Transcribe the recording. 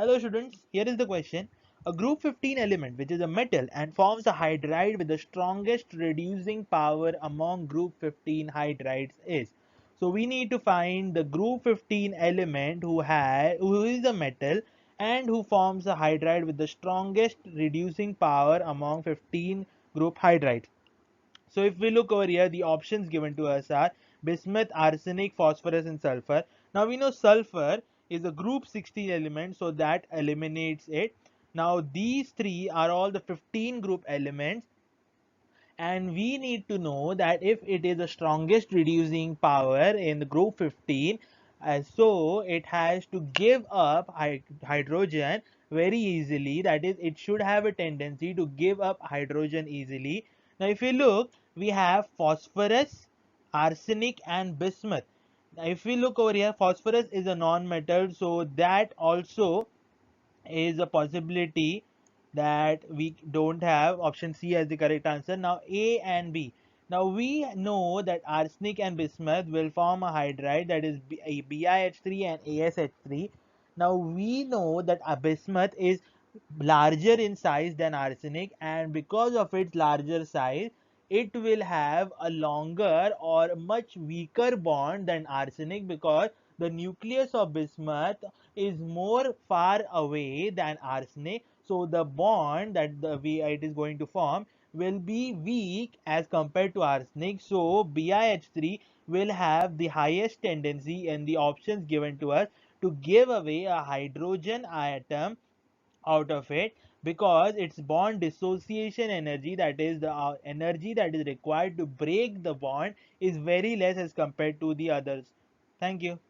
Hello students, here is the question. A group 15 element which is a metal and forms a hydride with the strongest reducing power among group 15 hydrides is. So we need to find the group 15 element who is a metal and who forms a hydride with the strongest reducing power among 15 group hydrides. So if we look over here, the options given to us are bismuth, arsenic, phosphorus and sulfur. Now we know sulfur is a group 16 element, so that eliminates it. Now these three are all the 15 group elements, and we need to know that if it is the strongest reducing power in the group 15, so it has to give up hydrogen very easily. That is, it should have a tendency to give up hydrogen easily. Now if you look, we have phosphorus, arsenic and bismuth. Now if we look over here, phosphorus is a non-metal, so that also is a possibility that we don't have option C as the correct answer. Now A and B. Now we know that arsenic and bismuth will form a hydride, that is BiH3 and ASH3. Now we know that a bismuth is larger in size than arsenic, and because of its larger size it will have a longer or much weaker bond than arsenic, because the nucleus of bismuth is more far away than arsenic, so the bond that it is going to form will be weak as compared to arsenic. So BiH3 will have the highest tendency in the options given to us to give away a hydrogen atom out of it, because its bond dissociation energy, that is the energy that is required to break the bond, is very less as compared to the others. Thank you.